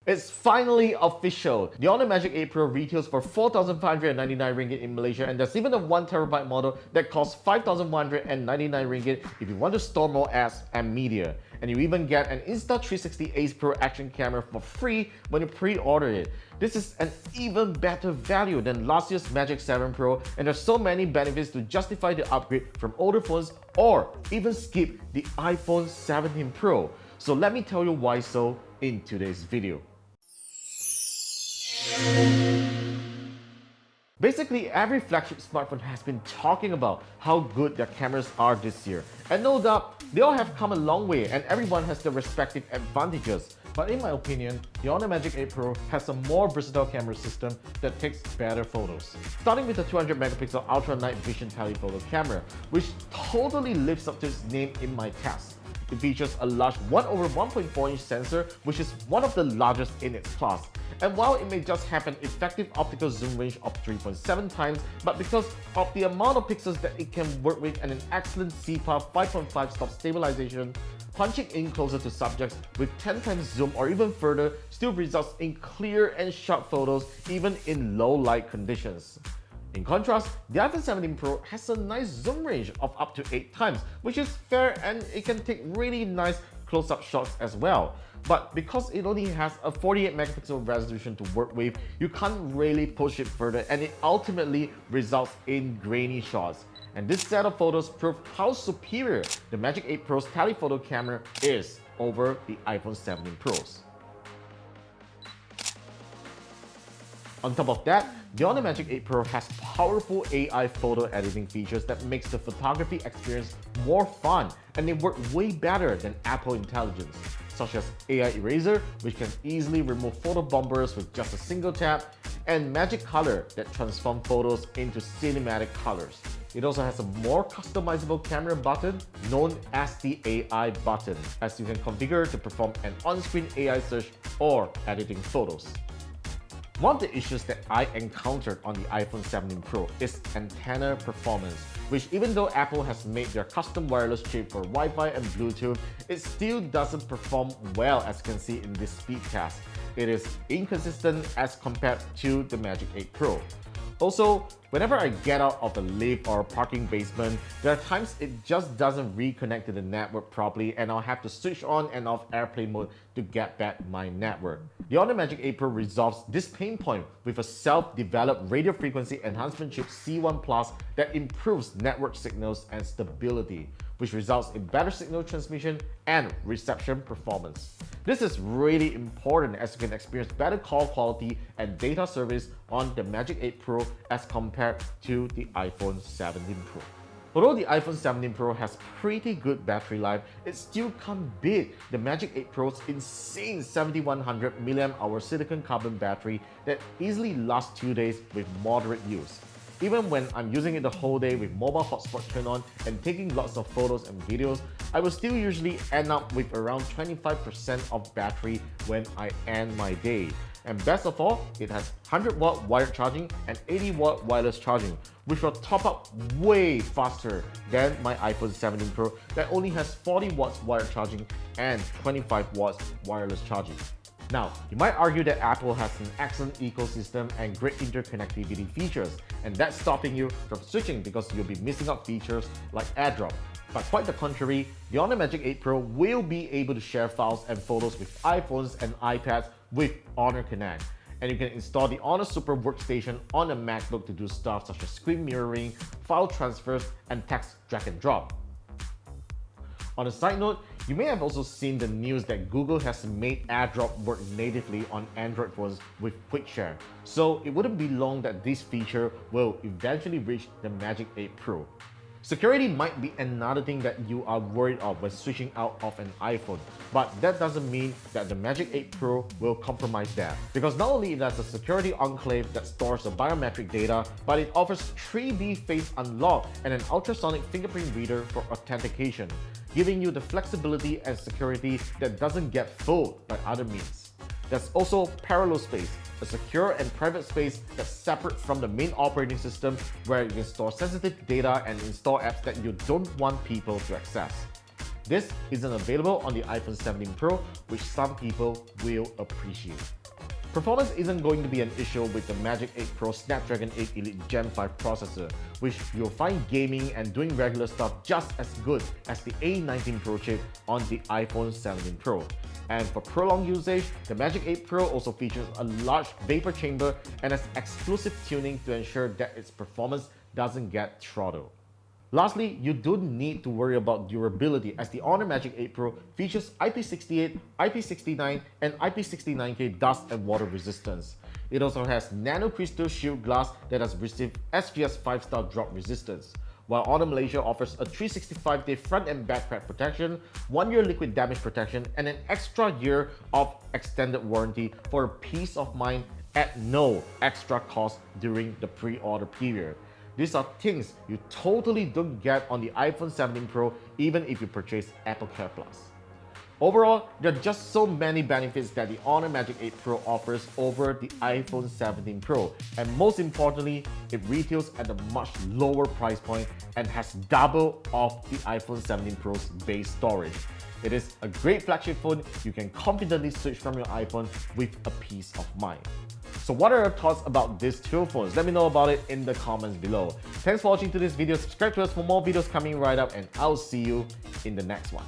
It's finally official! The HONOR Magic8 Pro retails for 4,599 ringgit in Malaysia, and there's even a 1TB model that costs 5,199 ringgit if you want to store more apps and media. And you even get an Insta360 Ace Pro action camera for free when you pre-order it. This is an even better value than last year's Magic 7 Pro, and there's so many benefits to justify the upgrade from older phones or even skip the iPhone 17 Pro. So let me tell you why so in today's video. Basically, every flagship smartphone has been talking about how good their cameras are this year. And no doubt, they all have come a long way and everyone has their respective advantages. But in my opinion, the HONOR Magic8 Pro has a more versatile camera system that takes better photos. Starting with the 200 megapixel ultra night vision telephoto camera, which totally lives up to its name in my test. It features a large 1/1.4-inch sensor, which is one of the largest in its class. And while it may just have an effective optical zoom range of 3.7 times, but because of the amount of pixels that it can work with and an excellent CPAR 5.5 stop stabilization, punching in closer to subjects with 10 times zoom or even further still results in clear and sharp photos even in low light conditions. In contrast, the iPhone 17 Pro has a nice zoom range of up to 8 times, which is fair and it can take really nice close-up shots as well. But because it only has a 48 megapixel resolution to work with, you can't really push it further and it ultimately results in grainy shots. And this set of photos prove how superior the Magic8 Pro's telephoto camera is over the iPhone 17 Pros. On top of that, the HONOR Magic8 Pro has powerful AI photo editing features that makes the photography experience more fun, and they work way better than Apple Intelligence, such as AI Eraser, which can easily remove photo bombers with just a single tap, and Magic Color that transforms photos into cinematic colors. It also has a more customizable camera button known as the AI button, as you can configure to perform an on-screen AI search or editing photos. One of the issues that I encountered on the iPhone 17 Pro is antenna performance, which even though Apple has made their custom wireless chip for Wi-Fi and Bluetooth, it still doesn't perform well as you can see in this speed test. It is inconsistent as compared to the Magic8 Pro. Also, whenever I get out of the lift or parking basement, there are times it just doesn't reconnect to the network properly and I'll have to switch on and off airplane mode to get back my network. The HONOR Magic8 Pro resolves this pain point with a self-developed radio frequency enhancement chip C1 Plus that improves network signals and stability, which results in better signal transmission and reception performance. This is really important as you can experience better call quality and data service on the Magic8 Pro as compared to the iPhone 17 Pro. Although the iPhone 17 Pro has pretty good battery life, it still can't beat the Magic8 Pro's insane 7100 mAh silicon carbon battery that easily lasts 2 days with moderate use. Even when I'm using it the whole day with mobile hotspot turned on and taking lots of photos and videos, I will still usually end up with around 25% of battery when I end my day. And best of all, it has 100-watt wired charging and 80-watt wireless charging, which will top up way faster than my iPhone 17 Pro that only has 40 watts wired charging and 25 watts wireless charging. Now, you might argue that Apple has an excellent ecosystem and great interconnectivity features, and that's stopping you from switching because you'll be missing out features like AirDrop. But quite the contrary, the HONOR Magic8 Pro will be able to share files and photos with iPhones and iPads with HONOR Connect. And you can install the HONOR Super Workstation on a MacBook to do stuff such as screen mirroring, file transfers, and text drag and drop. On a side note, you may have also seen the news that Google has made AirDrop work natively on Android phones with Quick Share. So it wouldn't be long that this feature will eventually reach the Magic8 Pro. Security might be another thing that you are worried of when switching out of an iPhone, but that doesn't mean that the Magic8 Pro will compromise that. Because not only it has a security enclave that stores the biometric data, but it offers 3D face unlock and an ultrasonic fingerprint reader for authentication, giving you the flexibility and security that doesn't get fooled by other means. There's also parallel space, a secure and private space that's separate from the main operating system where you can store sensitive data and install apps that you don't want people to access. This isn't available on the iPhone 17 Pro, which some people will appreciate. Performance isn't going to be an issue with the Magic 8 Pro Snapdragon 8 Elite Gen 5 processor, which you'll find gaming and doing regular stuff just as good as the A19 Pro chip on the iPhone 17 Pro. And for prolonged usage, the Magic 8 Pro also features a large vapor chamber and has exclusive tuning to ensure that its performance doesn't get throttled. Lastly, you don't need to worry about durability as the HONOR Magic 8 Pro features IP68, IP69, and IP69K dust and water resistance. It also has nano crystal shield glass that has received SGS 5-star drop resistance. While HONOR Malaysia offers a 365-day front and back crack protection, 1-year liquid damage protection, and an extra year of extended warranty for peace of mind at no extra cost during the pre-order period. These are things you totally don't get on the iPhone 17 Pro even if you purchase Apple Care Plus. Overall, there are just so many benefits that the HONOR Magic 8 Pro offers over the iPhone 17 Pro, and most importantly, it retails at a much lower price point and has double of the iPhone 17 Pro's base storage. It is a great flagship phone you can confidently switch from your iPhone with a peace of mind. So what are your thoughts about these two phones? Let me know about it in the comments below. Thanks for watching to this video. Subscribe to us for more videos coming right up, and I'll see you in the next one.